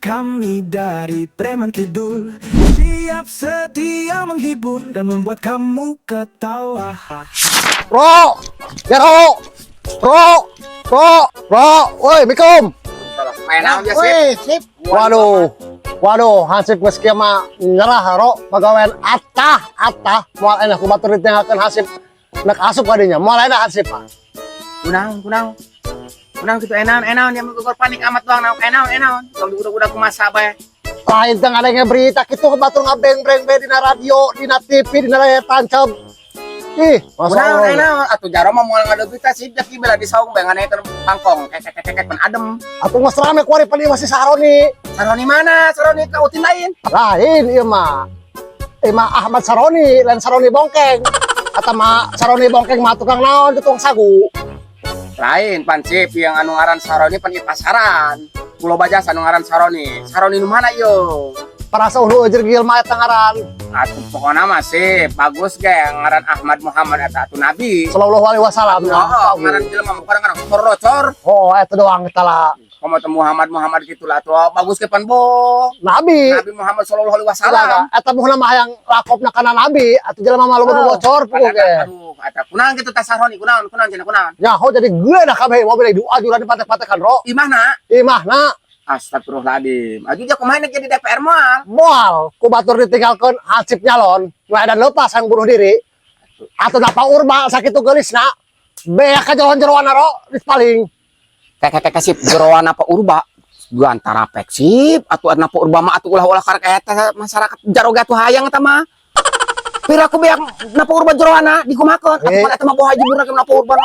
Kami dari Preman Kidul siap sedia menghibur dan membuat kamu ketawa. Bro, Jaro, bro, woi, Mikum. Main aja sip. Waduh, Hasib geus kieu mah nyerah ro pagawean atah, moal enak ku batur ditinggalkeun Hasib nek asup kadinya, moal enak Hasib mah. Kunang gitu enaon yang gugor panik amat doang enaon. Kalau udah kumasa bae. Lain teh ngadenge berita kitu batur ngabeng-breng bae dina radio, dina TV, dina layar tancap. Ih, Enaon atuh jaro mah moal ngadu berita sih jaki bela di saung bae nganekeun pangkong kek pan adem. atuh geus rame kuari pali masih Saroni. Saroni mana? Saroni ka utin lain. Lain ieu mah. Ahmad Saroni, lain Saroni Bongkeng. Eta mah Saroni Bongkeng mah tukang naon, tukang sagu. Lain pansip yang anu ngaran Saroni pan ieu pasaran. Pulau Bajas anu ngaran Saroni. Saroni nu mana yo? Parasa ulu ujur gil mah eta ngaran. Atuh pokona mah sip bagus ge ngaran Ahmad Muhammad eta atuh nabi. Sallallahu alaihi wasallam. Oh, ngaran jelema bukan ngaran rocor. Oh, eta doang eta lah. Komo teh Muhammad gitulah tuh bagus ke pan bo. Nabi Muhammad sallallahu alaihi wasallam. eta muhna mah hayang lakopna kana nabi atuh jelema mah loba bocor pokok ge. Aduh, eta kunaon kitu tas Saroni kunaon cenah kunaon. Ya, ho jadi gue dah kabeh mobil doa jura dipatek-patekan ro. Imahna? Imahna Astagfirullahaladzim. Aju jak kumaha jadi DPR moal. moal ku batur ditinggalkeun Hasib nyalon, dan lepas yang bunuh diri. Atuh napa urba sakitu geulisna. Beak ka jeroan-jeroan ro dis paling. Kayak kasih jeroan apa urba gua antara peksip atau apa urba mah atuh ulah-ulah karek eta masyarakat jaroga tuh hayang eta mah pira aku beak napa urba jeroana dikumakeun atuh eta mah boh haji burna napa urba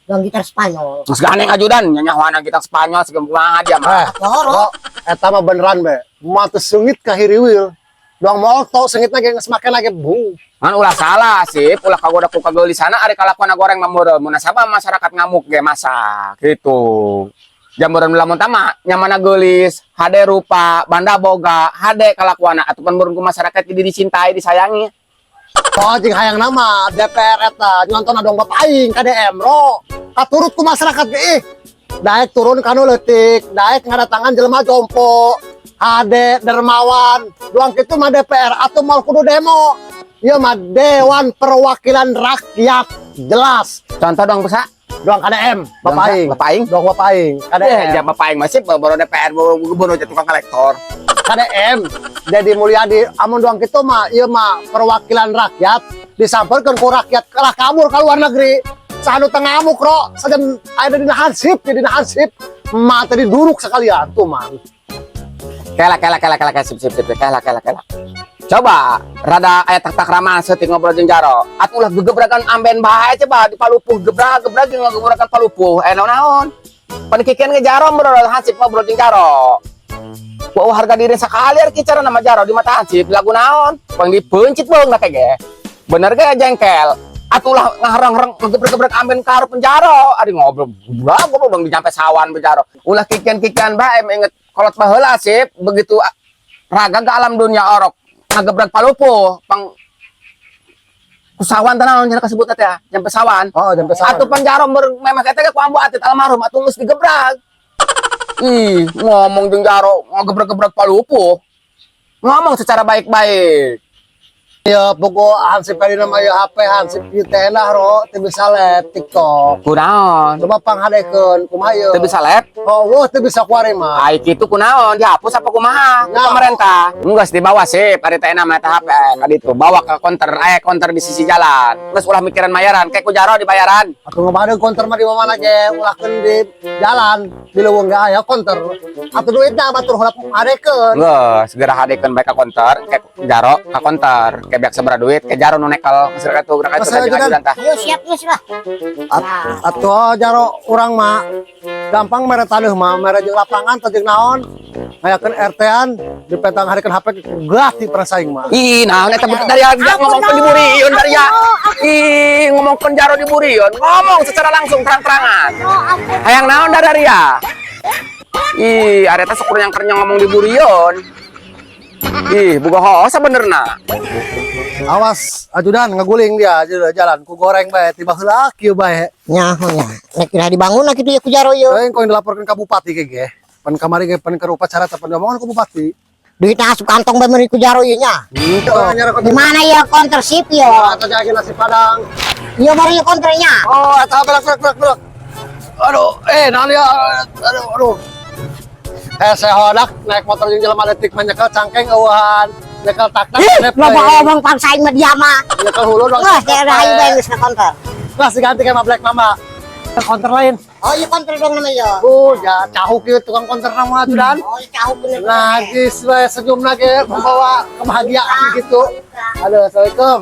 Yang gitar Spanyol. geus ganeng ajudan nyanyahoana kita Spanyol segem kumaha dia mah Ro, eta mah beneran be. Mah teu seungit ka hiriwil. Doang molto seungitna ge geus make lagi bu. kan ulah salah sip ulah kagoda ku kageulis sana ari kalakuan goreng mameureun mun nasabah masyarakat ngamuk ge masa gitu jameureun lamun tama nyamana geulis hade rupa banda boga hade kalakuana atuh mun ku masyarakat jadi dicintai disayangi. Oh, jeung hayang nama DPR eta nyontona dong Bapak aing KDM ro. Katurut ku masyarakat ge ih. Daek turun kanu leutik, daek ngadatangan jelema jompo. Hade dermawan, doang kitu mah DPR atuh mal kudu demo. Ieu mah Dewan Perwakilan Rakyat, jelas. Contoh dong bisa Doang KDM, Bapak aing. Bapak aing Doang Bapak aing, KDM. ya Bapak aing masih baru DPR baru jadi tukang kolektor. KDM Dedi Mulyadi amun doang kitu mah ieu mah perwakilan rakyat disamperkeun ku rakyat kalah kabur ka luar negeri sanu teu ngamuk ro sajan aya dina hansip mah tadi duruk sekalian tuh man. Kela sip kela. Coba rada aya tak ramah seutik ngobrol jeung Jaro. Atuh ulah gegebragan amben bae coba di Palupuh gebrag jeung gegebragan Palupuh. Naon? Panikikeun ge Jaro bro hansip ngobrol jeung Jaro. Wah harga diri sekali ar kicara nama Jaro di mata hansip lagu naon? Pang dipencit beung na ge. Bener ge jengkel. Atuh ulah ngaharang-harang gebrag amben ka hareup Jaro. Ari ngobrol dong di sampai sawan Jaro. Ulah kikian bae inget kolot baheula sip begitu raga ke alam dunia orok ngagebrag Palupuh pang kusawan tanaon nya kasebut teh jam pesawan. Oh, jam pesawan. Atuh Jaro memang eta ge ku ambu atit almarhum atuh geus digebrag. Ih, ngomong jeung Jaro ngagebrag-gebrag Palupuh. Ngomong secara baik-baik. Ya pokok hansip kali nama ya HP hansip ieu teh nah ro teu bisa live TikTok. Kunaon? Coba panghadekeun kumaha ieu? Teu bisa live? Oh, teu bisa kuari mah. Ai kitu kunaon? Dihapus apa kumaha? Nah. Pemerintah. Geus dibawa sip ari teh nama eta HP ka ditu. Bawa ke counter di sisi jalan. Terus ulah mikiran mayaran, kayak ku Jaro dibayaran. Atuh ngomongin konter mah di mana ge ulahkeun di jalan di leuweung ge aya konter. Atuh duitna batur heula hadekeun. Geus segera hadekeun bae ka counter, kayak Jaro ka counter. Kayak biak sabaraha duit, kayak Jaro nu nekel masyarakat tuh gerak itu ajudan tah. Ayo siap geus lah. Atuh Jaro urang mah gampang mere taneuh mah mere jeung lapangan teh jeung naon ngayakeun RT-an dipetang harikeun HP gati persaing mah. Ih, naon eta dari ngomongkeun di Buriun dari ya. Ih, ngomongkeun Jaro di Buriun, ngomong secara langsung terang-terangan. Hayang naon dari ya? Ih, ada teh syukur yang kerenyang ngomong di Buriun. Ih, boga hoos benerna. Awas ajudan ngaguling dia jalan ku goreng bae tiba heula kieu bae. Nyaho nya. Nek kira dibangun kitu ya ku Jaro ieu. Teuing koin dilaporkeun ka bupati ge ge. pan kamari ge pan upacara tepan omongan ku bupati. Duitnya asup kantong bener ku jaro ieu nya. Di mana ya counter sip yo? Atau jadi nasi padang. Ieu bari counternya. Oh, eta belak. Aduh, naon ya? Aduh. Saya hodak naik motor jeung jelema detik menyekel cangkeng eueuhan. Nyekel tak-tak. Loba omong paksain mah dia mah. Nyekel hulu dong. Wah, saya udah hayu bae geus na counter. Lah diganti ke Black Mama. Konter lain. Oh, iya counter dong namanya ya. Ya cahuk ieu tukang konter nama tuh dan. Oh, cahuk bener. Lagi senyum lagi membawa kebahagiaan gitu. Halo, assalamualaikum.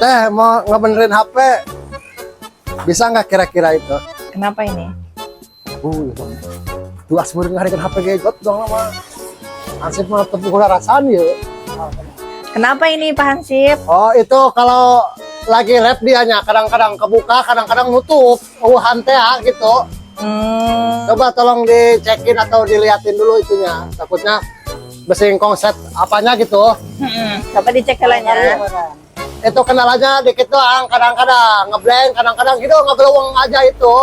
Teh mau ngebenerin HP. Bisa nggak kira-kira itu? Kenapa ini? Dua asmur ngarikan HP gegot dong lama. Ansip mah tepuk rasaan ya. Kenapa ini Pak Hansip? Oh itu kalau lagi rap dianya kadang-kadang kebuka, kadang-kadang nutup. Teh gitu. Coba tolong dicekin atau diliatin dulu itunya. Takutnya besing konsep apanya gitu. Coba dicek kelanya. Itu kendalanya dikit doang, kadang-kadang ngeblank, kadang-kadang gitu ngegelowong aja itu.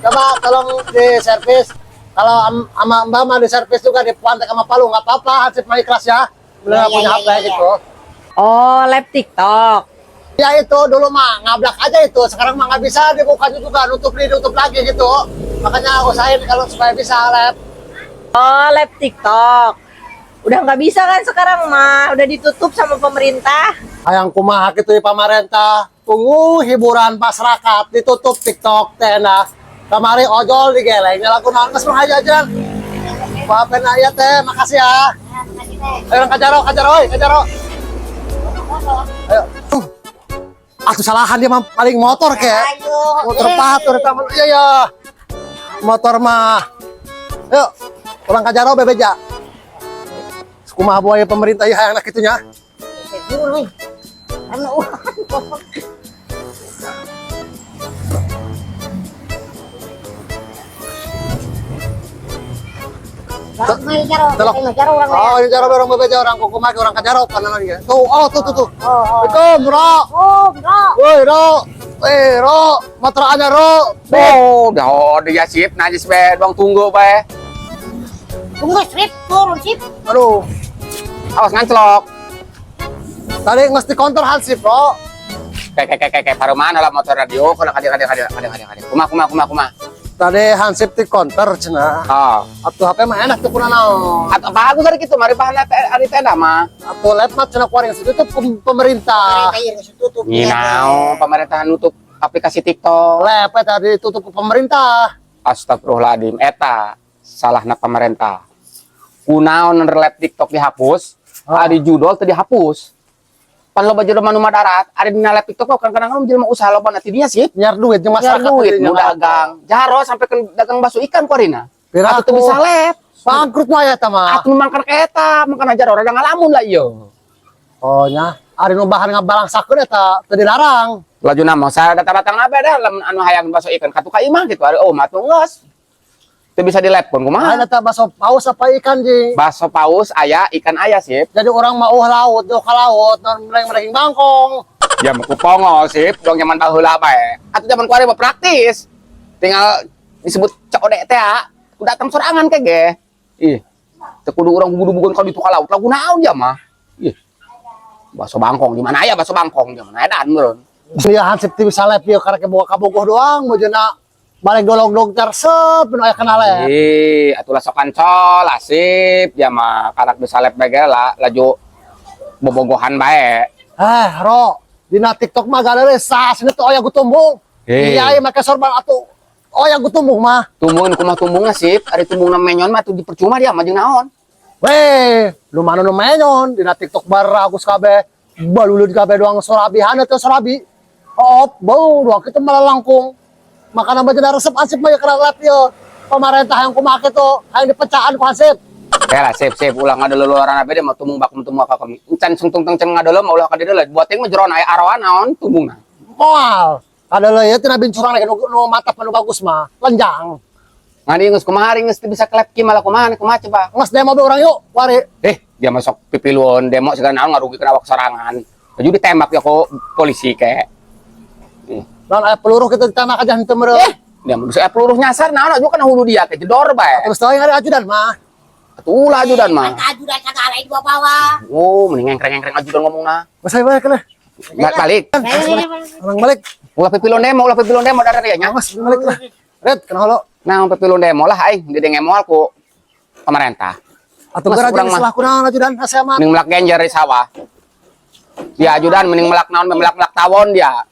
Coba tolong di servis. Kalau sama Mbak mah di servis juga di Puantek sama Palu nggak apa-apa, Hansip mah ikhlas ya. Bener punya HP gitu. Oh, live TikTok. Ya itu dulu mah ngablak aja itu, sekarang mah nggak bisa dibukanya juga, nutup lagi gitu. Makanya usahain kalau supaya bisa live. Oh, live TikTok. Udah nggak bisa kan sekarang mah, udah ditutup sama pemerintah. Hayang kumaha gitu di pamarentah. Tunggu hiburan masyarakat ditutup TikTok teh nah. Kamari ojol digeleng lagu naon geus mah aja. Maafin aya teh, makasih ya. Ayo kajaro oi, kajaro. Ayo. Atuh salahan dia mah paling motor ke. Motor patur eta mah. Iya. Motor mah. Yuk, orang kajaro bebeja. Kumaha buaya pemerintah ya hayang kitu nya. Oh, ini jaro orang bebeja orang kukumaki orang kajaro kanan lagi. Tuh, tuh. Assalamualaikum, Bro. Oh, bro. Woi, Ro. Matraannya, Ro. Dia sip, najis be, doang tunggu be. Tunggu strip, turun sip. Aduh, Awas nganclok. tadi ngesti counter Hansip, Bro. Kayak paruman lah motor radio, kalau kadir. Kuma. Tadi Hansip di counter cenah. Oh. Atuh HP mah enak tuh kunaon. Atau bagus dari gitu, mari bahan hari tenda mah. Atuh laptop cenah kuaring situ tuh pemerintah. Nyinau, pemerintahan nutup aplikasi TikTok. Lepet tadi tutup ke pemerintah. Astagfirullahaladzim, eta salahna pemerintah. Kunaon lab TikTok dihapus, ari judul teu dihapus. Pan loba jelema nu darat, ari dina lab TikTok kadang-kadang jelema usaha loba nanti dia sih. Nyar duit jeung Nyar masyarakat duit, teh, nu dagang. Jaro sampai ke dagang bakso ikan ku arina. Piraku. Atuh teu bisa lab. Bangkrut mah ya tah mah. Atuh mangkar ka eta, mangkana jaro rada ngalamun lah ieu. Oh nya, ari nu bahan ngabalangsakeun eta teu dilarang. Laju nama saya datang-datang abe dah lamun anu hayang bakso ikan katu ka imah gitu. Ari mah tuh geus. Teu bisa dilepon kumaha. Ada bakso paus apa ikan ji? Bakso paus aya, ikan aya sip. Jadi orang mau laut, do ka laut, non mereng bangkong. Ya mau kupongol sip, dong zaman baheula bae. Atuh zaman kuari mah praktis. Tinggal disebut codek teh ku datang sorangan kege. Ih. Teu kudu urang gudu-gugun kalau ditu ka laut. Lagu naon ya mah? Ih. Bakso bangkong di mana aya bakso bangkong di mana aya dan meureun. Dia Hansip teh bisa live ieu karena bawa kabogoh doang meujeuna balik dolong-dolong tersep nu aya kana live. Atuh sok kancol, asip, ya mah karak bisa live bae lah, laju bobogohan bae. Ro, dina TikTok mah galere sasina teh aya gutumbung. Iya, make sorban atuh. Aya gutumbung mah. Tumbungin kumaha tumbungna sip, ari tumbungna menyon mah tuh dipercuma dia mah jeung naon. Weh, lu mana nu menyon dina TikTok baragus kabeh. Balulud kabeh doang sorabi hana teh sorabi. Bau doang kitu malah langkung. Makanan baju resep Hansip mah ya kena live ieu. Pemerintah yang kumake tuh hayang dipecahan ku Hansip. Ya lah sip ulah ngadeuleuran abe dia mah tumbung bakum tumbung ka kami. Encan sungtung tengcen ngadeuleu mah ulah ka dideuleu. Buat teh mah jeron aya arawan naon tumbungna. Moal. Adalah ya tina bincurang lagi nu matap nu bagus mah, lenjang. Ngadi geus kumaha geus teu bisa klep ki malah kumaha coba. Nges demo be urang yuk, wari. Dia masuk pipiluan demo segala naon ngarugikeun awak sorangan. Baju ditembak ya ku polisi ke. Dan aya peluru kita ditembak aja henteu meureun. Dia menurut saya peluru nyasar nah juga kan hulu dia ke jedor bae. Terus tahu yang ada ajudan mah. Atulah ajudan mah. Ajudan segala di bawah. Oh, mending ngengkreng-ngengkreng ajudan ngomongna. Masai balik lah. Balik. Orang balik. Ulah pipilon demo dari dia nya. Awas balik lah. Red kenal lo. Nah, pipilon demo lah aing di ngemol ku pemerintah. Atau Mas, gara kurang mah. salah kurang ajudan asa mah. Mending melak genjer di sawah. Dia ajudan mending melak naon melak tawon dia.